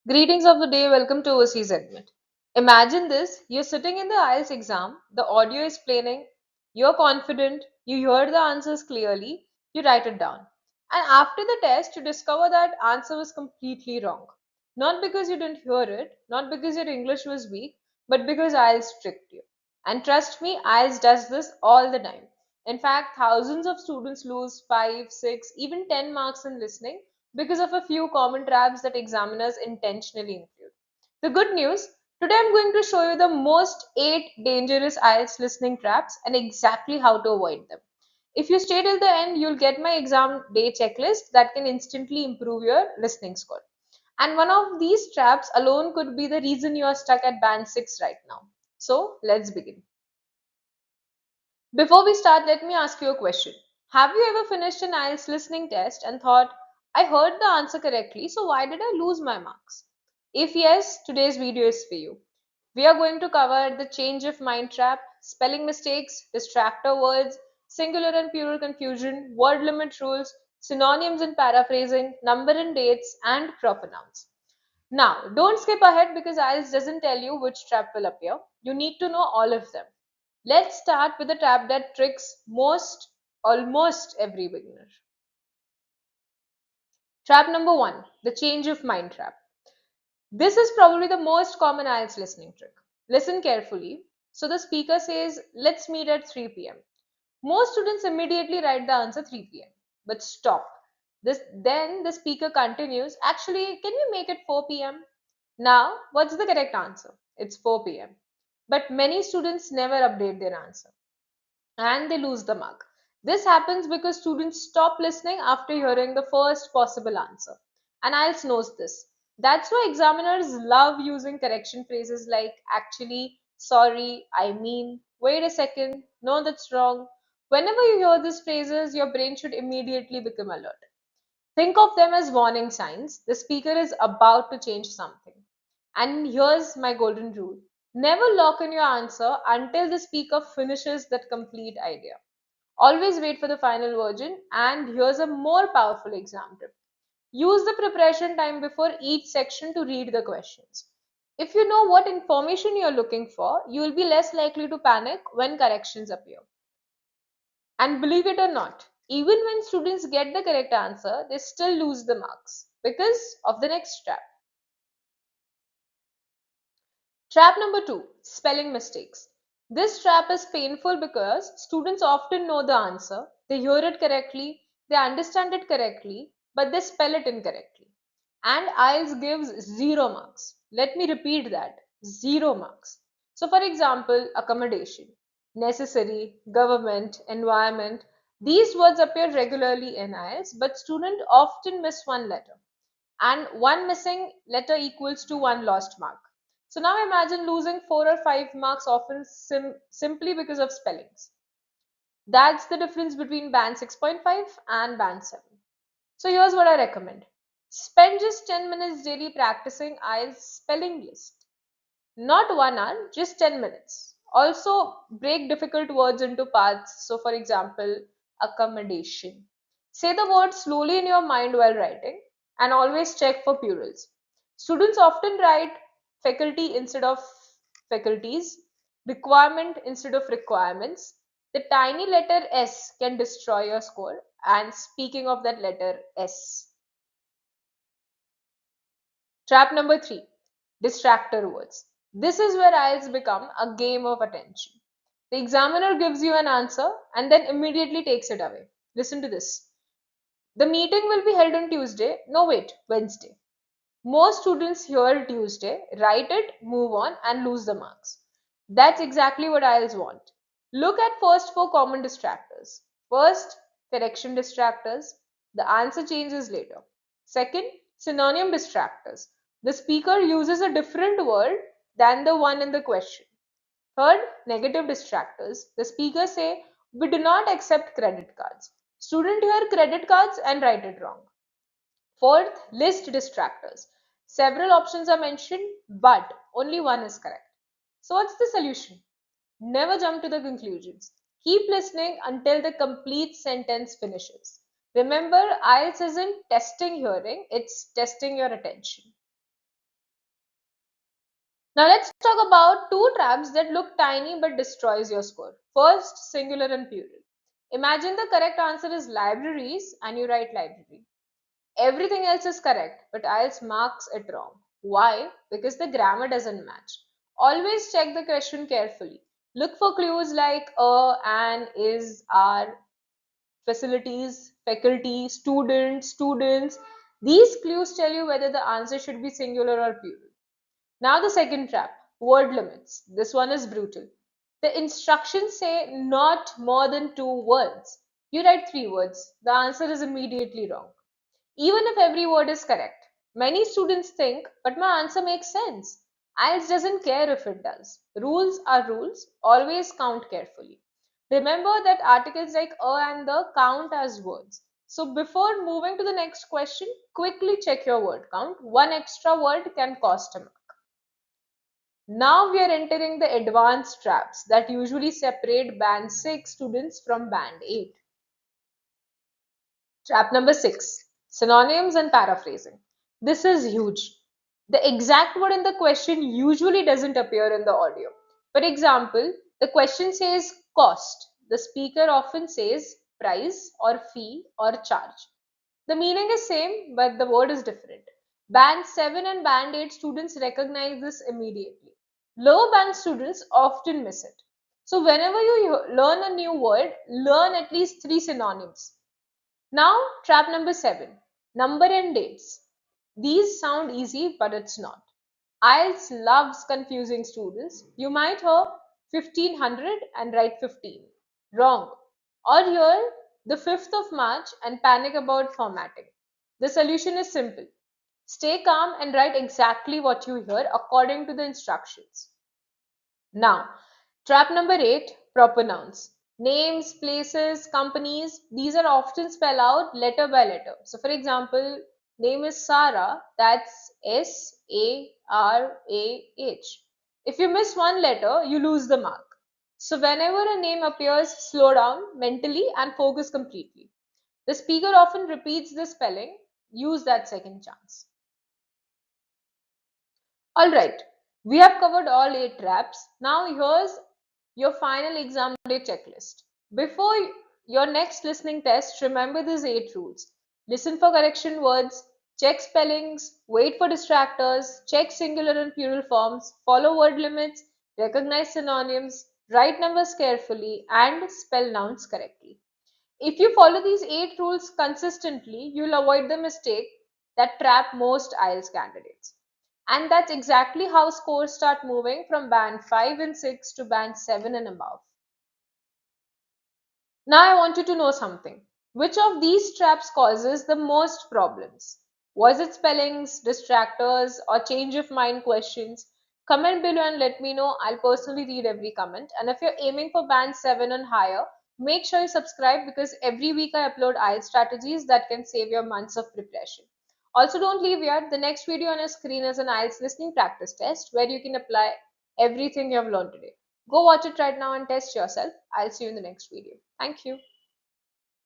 Greetings of the day, welcome to Overseas Admit. Imagine this, you're sitting in the IELTS exam, the audio is playing, you're confident, you hear the answers clearly, you write it down. And after the test, you discover that answer was completely wrong. Not because you didn't hear it, not because your English was weak, but because IELTS tricked you. And trust me, IELTS does this all the time. In fact, thousands of students lose 5, 6, even 10 marks in listening because of a few common traps that examiners intentionally include. The good news, today I'm going to show you the most 8 dangerous IELTS listening traps and exactly how to avoid them. If you stay till the end, you'll get my exam day checklist that can instantly improve your listening score. And one of these traps alone could be the reason you are stuck at band 6 right now. So let's begin. Before we start, let me ask you a question. Have you ever finished an IELTS listening test and thought, I heard the answer correctly, so why did I lose my marks? If yes, today's video is for you. We are going to cover the change of mind trap, spelling mistakes, distractor words, singular and plural confusion, word limit rules, synonyms and paraphrasing, number and dates, and proper nouns. Now, don't skip ahead because IELTS doesn't tell you which trap will appear. You need to know all of them. Let's start with the trap that tricks almost every beginner. Trap number one, the change of mind trap. This is probably the most common IELTS listening trick. Listen carefully. So the speaker says, let's meet at 3 p.m. Most students immediately write the answer 3 p.m. But stop. Then the speaker continues, actually, can we make it 4 p.m.? Now, what's the correct answer? It's 4 p.m. But many students never update their answer and they lose the mark. This happens because students stop listening after hearing the first possible answer. And IELTS knows this. That's why examiners love using correction phrases like actually, sorry, I mean, wait a second, no, that's wrong. Whenever you hear these phrases, your brain should immediately become alert. Think of them as warning signs. The speaker is about to change something. And here's my golden rule. Never lock in your answer until the speaker finishes that complete idea. Always wait for the final version. And here's a more powerful exam tip. Use the preparation time before each section to read the questions. If you know what information you're looking for, you will be less likely to panic when corrections appear. And believe it or not, even when students get the correct answer, they still lose the marks because of the next trap. Trap number two, spelling mistakes. This trap is painful because students often know the answer, they hear it correctly, they understand it correctly, but they spell it incorrectly. And IELTS gives 0 marks. Let me repeat that, 0 marks. So for example, accommodation, necessary, government, environment, these words appear regularly in IELTS, but students often miss one letter. And one missing letter equals to one lost mark. So now imagine losing 4 or 5 marks often simply because of spellings. That's the difference between band 6.5 and band 7. So here's what I recommend. Spend just 10 minutes daily practicing IELTS spelling list. Not 1 hour, just 10 minutes. Also, break difficult words into parts. So, for example, accommodation. Say the word slowly in your mind while writing and always check for plurals. Students often write faculty instead of faculties, requirement instead of requirements. The tiny letter S can destroy your score. And speaking of that letter S, trap number three, distractor words. This is where IELTS become a game of attention. The examiner gives you an answer and then immediately takes it away. Listen to this. The meeting will be held on Tuesday. No, wait, Wednesday. Most students hear Tuesday, write it, move on, and lose the marks. That's exactly what IELTS want. Look at first four common distractors. First, correction distractors. The answer changes later. Second, synonym distractors. The speaker uses a different word than the one in the question. Third, negative distractors. The speaker say, we do not accept credit cards. Student hear credit cards and write it wrong. Fourth, list distractors. Several options are mentioned, but only one is correct. So what's the solution? Never jump to the conclusions. Keep listening until the complete sentence finishes. Remember, IELTS isn't testing hearing, it's testing your attention. Now let's talk about two traps that look tiny but destroys your score. First, singular and plural. Imagine the correct answer is libraries and you write library. Everything else is correct, but IELTS marks it wrong. Why? Because the grammar doesn't match. Always check the question carefully. Look for clues like an, is, are, facilities, faculty, students. These clues tell you whether the answer should be singular or plural. Now the second trap, word limits. This one is brutal. The instructions say not more than 2 words. You write 3 words. The answer is immediately wrong. Even if every word is correct. Many students think, but my answer makes sense. IELTS doesn't care if it does. Rules are rules. Always count carefully. Remember that articles like a and the count as words. So before moving to the next question, quickly check your word count. One extra word can cost a mark. Now we are entering the advanced traps that usually separate band 6 students from band 8. Trap number 6, synonyms and paraphrasing. This is huge. The exact word in the question usually doesn't appear in the audio. For example, the question says cost. The speaker often says price or fee or charge. The meaning is same, but the word is different. Band 7 and Band 8 students recognize this immediately. Lower band students often miss it. So whenever you learn a new word, learn at least 3 synonyms. Now, trap number 7, number and dates. These sound easy, but it's not. IELTS loves confusing students. You might hear 1500 and write 15. Wrong. Or hear the 5th of March and panic about formatting. The solution is simple. Stay calm and write exactly what you hear according to the instructions. Now, trap number 8, proper nouns. Names, places, companies, these are often spelled out letter by letter. So, for example, name is Sarah, that's Sarah. If you miss one letter, you lose the mark. So, whenever a name appears, slow down mentally and focus completely. The speaker often repeats the spelling, use that second chance. Alright, we have covered all 8 traps. Now here's your final exam day checklist. Before your next listening test, remember these 8 rules. Listen for correction words, check spellings, wait for distractors, check singular and plural forms, follow word limits, recognize synonyms, write numbers carefully, and spell nouns correctly. If you follow these 8 rules consistently, you'll avoid the mistake that trap most IELTS candidates. And that's exactly how scores start moving from band 5 and 6 to band 7 and above. Now I want you to know something. Which of these traps causes the most problems? Was it spellings, distractors, or change of mind questions? Comment below and let me know. I'll personally read every comment. And if you're aiming for band 7 and higher, make sure you subscribe because every week I upload IELTS strategies that can save your months of preparation. Also, don't leave yet. The next video on your screen is an IELTS listening practice test where you can apply everything you have learned today. Go watch it right now and test yourself. I'll see you in the next video. Thank you.